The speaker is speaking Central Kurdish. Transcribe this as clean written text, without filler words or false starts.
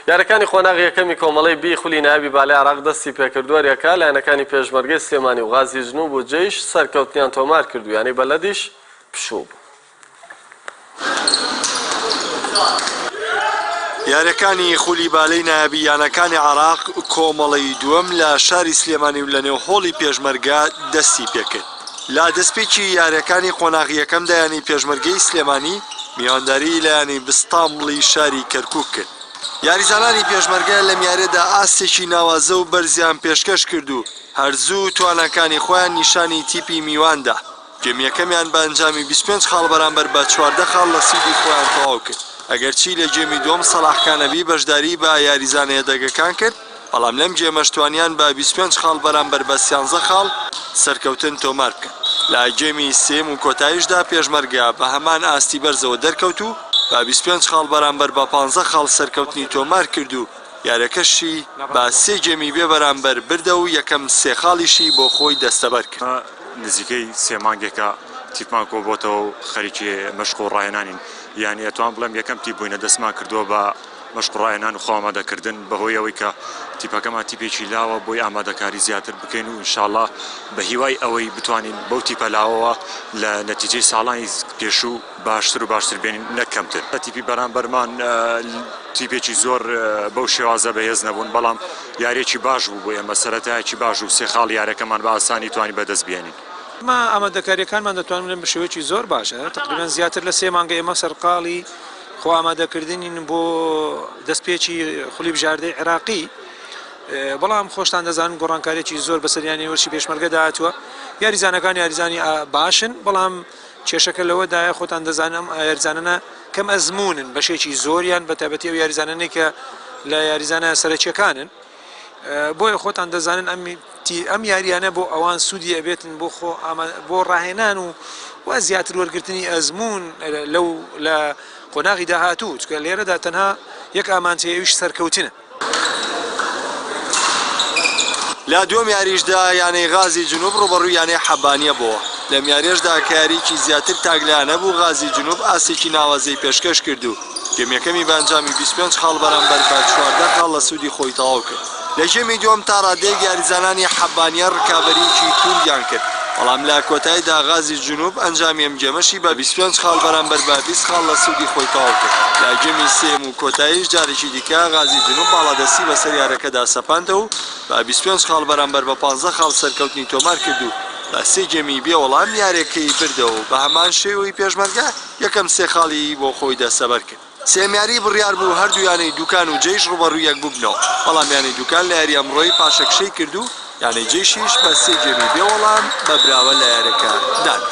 یارەکانی خۆناغ یەکەمی کۆمەڵەی بی خولی نایابی بالای عێراق دەستی پێکردووەریەکە لایەنەکانی پێشمەرگەی سلێمانی و غازی جنوب و جەیش سەرکەوتنیان تۆمار کردو یانەی بەلەدیش پشوو بوو. یاریەکانی خولی بالەی نایابییانەکانی عێراق کۆمەڵەی دووەم لە شاری سلێمانی و لە نێو هۆڵی پێشمەرگە دەستی پێکرد. لا دەستپێکی یاریەکانی قۆناغیەکەمدا ینی پێشمەرگەی سلێمانی میوانداری لایەنی بستامڵی شاری کەرکووک کرد. یاریزانانی پێشمەرگە لەم یاریەدا ئاستێکی ناوازە و بەرزیان پێشکەش کرد و هەرزوو توانەکانی خۆیان نیشانی تیپی میواندا. گەمیەکەمیان بە ئەنجامی 25 خاڵ بەرامبەر بە 14 خاڵ لە سیدی خۆیان تەواو کرد. ئەگەرچی لە جێمی دووەم سەلاح کانەبی بەشداری بە یاریزانە دەگەکان کرد، بەڵام لەم جێمەشتوانیان بە 25 خاڵ بەرامبەر بە 13 خاڵ سەرکەوتن تۆمار بکەن. لە جێمی سێم و کۆتاییشدا پێشمەرگە بە هەمان ئاستی بەرزەوە دەرکەوت و بە 25 خاڵ بەرامبەر بە 15 خاڵ سەرکەوتنی تۆمار کرد و یارەکەشی بە سێ جێمی بێ بەرامبەر بردە و یەکەم سێ خاڵیشی بۆ خۆی دەستەبەر کرد. نزیکەی سێ مانگێکە تیپمان کۆبۆتەوە و خەریکی مەشق و ڕاهێنانین، یعنی ئەتوان بڵێم یەکەم تیپ بووینە دەستمان کردووە بە مەشق و ڕاهێنان و خۆ ئامادەکردن بەهۆی ئەوەی کە تیپەکەمان تیپێکی لاوە بۆی ئامادەکاری زیاتر بکەین و ئینشاءڵڵا بە هیوای ئەوەی بتوانین بەو تیپە لاوەوە لە نەتیجەی ساڵانی پێشوو باشتر و باشتر بێنین نەکەمتر. تیپی بەرامبەرمان تیپێکی زۆر بەو شێوازە بەهێز نەبوون، بەڵام یاریێکی باش بوو بۆ ئێمە، سەرەتایەکی باش و سێ خاڵ یارەکەمان بە ئاسانی توانی بەدەست بێنین. ما ئامادەکاریەکانمان دەتوانین بە شێوەیەکی زۆر باشە، تقریباً زیاتر لە 3 مانگە ئێمە سەرقاڵی خۆ ئامادەکردنین بۆ دەستپێکی خولی بژاردەی عێراقی، بەڵام خۆشتان دەزانن گۆڕانکاریێکی زۆر بەسەریانی وەرشی پێشمەرگە داهاتووە. یاریزانەکان یاریزانی باشن، بەڵام کێشەکە لەوەدایە خۆتان دەزانم یاریزانانە کەم ئەزمونن بەشێکی زۆریان بە تایبەتی ئەو یاریزانانەی کە لە یاریزانە سەرەکیەکانن، بۆیە خۆتان دەزانن ئەم یاریانە بۆ ئەوان سوودی ئەبێتن بۆ ڕاهێنان و زیاتر وەرگرتنی ئەزمون لە قۆناغی داهاتوو، چکە لێرەدا تەنها یەک ئامانچەیەویش سەرکەوتنە. لا دووەم یاریشدا یانەی غازی جنوب ڕوبەڕووی یانەی حەبانیە بووە. لەم یاریەشدا کە یاریکی زیاتر تاگلایانە بوو، غازی جنوب ئاسێکی ناوازەی پێشکەش کرد و گەمیەکەمی بەنجامی 25 خاڵ بەرامبەر بە 14 خاڵ لە سوودی خۆی تەواو کرد. لە ژێمی دووەم تا ڕادەیەک یاریزانانی حەبانیە ڕکابەریکی توندیان کرد، بەڵام لە کۆتاییدا غازی جنوب ئەنجامی ئەم جێمەشی بە 25 خاڵ بەرامبەر بە 20 خاڵ لە سوودی خۆی تەواو کرد. لە جێمی سێم و کۆتاییش جارێکی دیکە غازی جنوب باڵادەستی بەسەر یارەکەدا سەپاندەوە و بە 25 خاڵ بەرامبەر بە 15 خاڵ سەرکەوتنی تۆمار کرد و بە سێ جێمی بێوەڵام یارێکەی بردەوە بە هەمان شێوەی پێشمەرگە یەکەم سێ خاڵی بۆ خۆی دەستەبەر کرد. سێمیاری بڕیار بوو هەردوو دوکان و جەیش ڕوبەڕووی یەک ببنەوە، بەڵام دوکان لە یاری ئەمڕۆی پاشەکشەی کرد و جەیشیش بە سێ جێمی بێوەڵام بە براوە لە یارەکە دان.